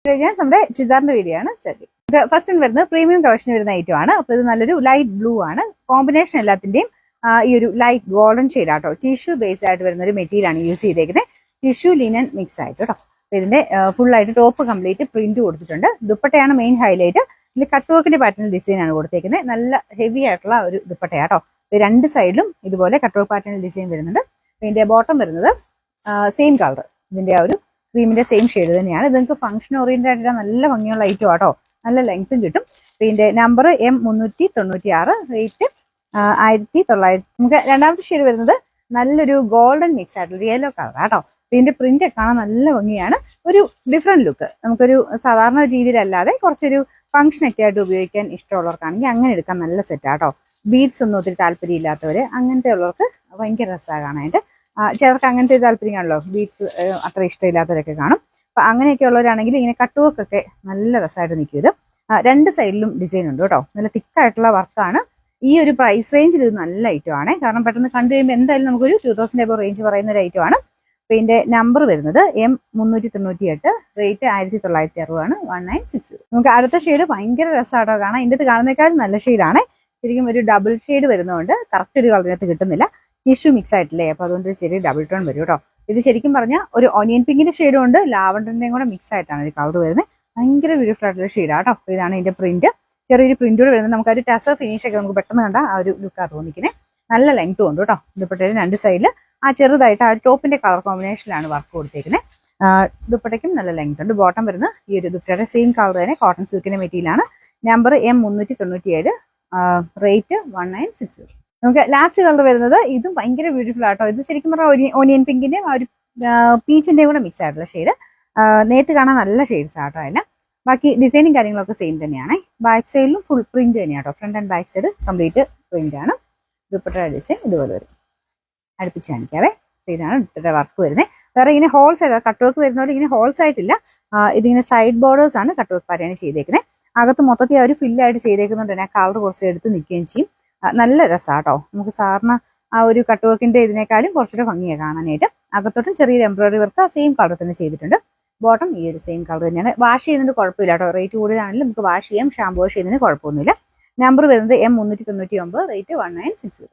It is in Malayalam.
നമ്മുടെ ചുരിദാറിന്റെ വീഡിയോ ആണ് സ്റ്റാർട്ട്. ഫസ്റ്റ് വരുന്നത് പ്രീമിയം കളക്ഷൻ വരുന്ന ഐറ്റം ആണ്. അപ്പൊ ഇത് നല്ലൊരു ലൈറ്റ് ബ്ലൂ ആണ്. കോമ്പിനേഷൻ എല്ലാത്തിന്റെയും ഈ ഒരു ലൈറ്റ് ഗോൾഡൻ ഷെയ്ഡ് ആട്ടോ. ടിഷ്യൂ ബേസ്ഡ് ആയിട്ട് വരുന്ന ഒരു മെറ്റീരിയൽ ആണ് യൂസ് ചെയ്തേക്കുന്നത്. ടിഷ്യൂ ലിനൻ മിക്സ് ആയിട്ട് കേട്ടോ. ഇതിന്റെ ഫുൾ ആയിട്ട് ടോപ്പ് കംപ്ലീറ്റ് പ്രിന്റ് കൊടുത്തിട്ടുണ്ട്. ദുപ്പട്ടയാണ് മെയിൻ ഹൈലൈറ്റ്. ഇതിൽ കട്ട് വർക്കിന്റെ പാറ്റേൺ ഡിസൈൻ ആണ് കൊടുത്തേക്കുന്നത്. നല്ല ഹെവി ആയിട്ടുള്ള ഒരു ദുപ്പട്ടയാട്ടോ. രണ്ട് സൈഡിലും ഇതുപോലെ കട്ട് വർക്ക് പാറ്റേൺ ഡിസൈൻ വരുന്നുണ്ട്. ഇതിന്റെ ബോട്ടം വരുന്നത് സെയിം കളർ, ഇതിന്റെ ആ ഒരു ക്രീമിന്റെ സെയിം ഷെയ്ഡ് തന്നെയാണ്. ഇത് നിങ്ങൾക്ക് ഫംഗ്ഷൻ ഓറിയന്റഡ് ആയിട്ടുള്ള നല്ല ഭംഗിയുള്ള ഐറ്റം ആട്ടോ. നല്ല ലെങ്ത്തും കിട്ടും. ഇതിന്റെ നമ്പർ M396, റേറ്റ് 1900. നമുക്ക് രണ്ടാമത്തെ ഷെയ്ഡ് വരുന്നത് നല്ലൊരു ഗോൾഡൻ മിക്സ് ആയിട്ടുള്ള യെല്ലോ കളർ ആട്ടോ. ഇതിന്റെ പ്രിന്റ് കാണാൻ നല്ല ഭംഗിയാണ്. ഒരു ഡിഫറെന്റ് ലുക്ക്. നമുക്കൊരു സാധാരണ രീതിയിലല്ലാതെ കുറച്ചൊരു ഫംഗ്ഷൻ ഒക്കെ ആയിട്ട് ഉപയോഗിക്കാൻ ഇഷ്ടമുള്ളവർക്കാണെങ്കിൽ അങ്ങനെ എടുക്കാൻ നല്ല സെറ്റ് ആട്ടോ. ബീഡ്സ് ഒന്നും ഒത്തിരി താല്പര്യം ഇല്ലാത്തവര്, അങ്ങനത്തെ ഉള്ളവർക്ക് ഭയങ്കര രസമാണ് കാണാനായിട്ട്. ചിലർക്ക് അങ്ങനത്തെ താല്പര്യം കാണല്ലോ, ബീഡ്സ് അത്ര ഇഷ്ടമില്ലാത്തവരൊക്കെ കാണും. അപ്പൊ അങ്ങനെയൊക്കെ ഉള്ളവരാണെങ്കിൽ ഇങ്ങനെ കട്ട് വർക്ക് ഒക്കെ നല്ല രസമായിട്ട് നിൽക്കും. ഇത് രണ്ട് സൈഡിലും ഡിസൈൻ ഉണ്ട് കേട്ടോ. നല്ല തിക്കായിട്ടുള്ള വർക്കാണ്. ഈ ഒരു പ്രൈസ് റേഞ്ചിൽ ഇത് നല്ല ഐറ്റം ആണ്. കാരണം പെട്ടെന്ന് കണ്ടു കഴിയുമ്പോൾ എന്തായാലും നമുക്കൊരു 2000 എബോ റേഞ്ച് പറയുന്ന ഒരു ഐറ്റം ആണ്. അപ്പൊ ഇതിന്റെ നമ്പർ വരുന്നത് M398, റേറ്റ് 1960 ആണ്, 1960. നമുക്ക് അടുത്ത ഷെയ്ഡ് ഭയങ്കര രസമാട്ടോ കാണാം. ഇതിന്റെ കാണുന്നേക്കാളും നല്ല ഷെയ്ഡാണ്. ശരിക്കും ഒരു ഡബിൾ ഷെയ്ഡ് വരുന്നതുകൊണ്ട് കറക്റ്റ് ഒരു കളറിനകത്ത് കിട്ടുന്നില്ല. ടിഷ്യൂ മിക്സ് ആയിട്ടില്ലേ, അപ്പൊ അതുകൊണ്ട് ശരി ഡബിൾ ടോൺ വരും കേട്ടോ. ഇത് ശരിക്കും പറഞ്ഞാൽ ഒരു ഓനിയൻ പിങ്കിന്റെ ഷെയ്ഡും ഉണ്ട്, ലാവണ്ടറിന്റെയും കൂടെ മിക്സ് ആയിട്ടാണ് ഇത് കളർ വരുന്നത്. ഭയങ്കര ബ്യൂട്ടിഫുൾ ആയിട്ടുള്ള ഷെയ്ഡാ കേട്ടോ. ഇതാണ് ഇതിന്റെ പ്രിന്റ്. ചെറിയൊരു പ്രിന്റോട് വരുന്നത്. നമുക്ക് ഒരു ടസർ ഫിനിഷ് ഒക്കെ നമുക്ക് പെട്ടെന്ന് കണ്ട ആ ഒരു ലുക്കാണ് തോന്നിക്കുന്നത്. നല്ല ലെങ്ത്തും ഉണ്ട് കേട്ടോ. ദുപ്പട്ടയുടെ രണ്ട് സൈഡിൽ ആ ചെറുതായിട്ട് ആ ടോപ്പിന്റെ കളർ കോമ്പിനേഷനിലാണ് വർക്ക് കൊടുത്തേക്കുന്നത്. ദുപ്പട്ടയ്ക്കും നല്ല ലെങ്ത് ഉണ്ട്. ബോട്ടം വരുന്നത് ഈ ഒരു ദുപ്പട്ടയുടെ സെയിം കളർ തന്നെ, കോട്ടൺ സിൽക്കിന്റെ മെറ്റീരിയലാണ്. Number M397, rate 1960. നമുക്ക് ലാസ്റ്റ് കളർ വരുന്നത് ഇതും ഭയങ്കര ബ്യൂട്ടിഫുൾ ആട്ടോ. ഇത് ശരിക്കും പറഞ്ഞാൽ ഓനിയൻ പിങ്കിന്റെയും ആ ഒരു പീച്ചിന്റെയും കൂടെ മിക്സ് ആയിട്ടുള്ള ഷെയ്ഡ്. നേരത്തെ കാണാൻ നല്ല ഷെയ്ഡ്സ് ആട്ടോ. അതിന് ബാക്കി ഡിസൈനും കാര്യങ്ങളൊക്കെ സെയിം തന്നെയാണ്. ബാക്ക് സൈഡിലും ഫുൾ പ്രിന്റ് തന്നെയാട്ടോ. Front and back side complete print ആണ്. ദുപ്പട്ടയുടെ ഡിസൈൻ ഇതുപോലെ വരും. അടുപ്പിച്ച് കാണിക്കാവേ. ഇതാണ് ദുപ്പട്ടയുടെ വർക്ക് വരുന്നത്. വേറെ ഇങ്ങനെ ഹോൾസ് ആയിട്ട് കട്ട് വർക്ക് വരുന്ന പോലെ ഇങ്ങനെ ഹോൾസ് ആയിട്ടില്ല. ഇതിങ്ങനെ സൈഡ് ബോർഡേഴ്സ് ആണ് കട്ട് വർക്ക് പാറ്റേൺ ചെയ്തേക്കുന്നത്. അകത്ത് മൊത്തത്തിൽ ആ ഒരു ഫില്ലായിട്ട് ചെയ്തേക്കുന്നുണ്ട് തന്നെ ആ കളർ കുറച്ച് എടുത്ത് നിൽക്കുകയും ചെയ്യും. നല്ല രസമാട്ടോ. നമുക്ക് സാധാരണ ആ ഒരു കട്ട് വർക്കിന്റെ ഇതിനേക്കാളും കുറച്ചുകൂടെ ഭംഗിയാണ് കാണാനായിട്ട്. അകത്തോട്ടും ചെറിയൊരു എംബ്രോയിഡറി വർക്ക് ആ സെയിം കളർ തന്നെ ചെയ്തിട്ടുണ്ട്. ബോട്ടം ഈ ഒരു സെയിം കളർ തന്നെയാണ്. വാഷ് ചെയ്യുന്നതിന് കുഴപ്പമില്ല കേട്ടോ. റേറ്റ് കൂടുതലാണെങ്കിലും നമുക്ക് വാഷ് ചെയ്യാം. ഷാമ്പു വാഷ് ചെയ്യുന്നതിന് കുഴപ്പമൊന്നുമില്ല. നമ്പർ വരുന്നത് M399, റേറ്റ് 1960.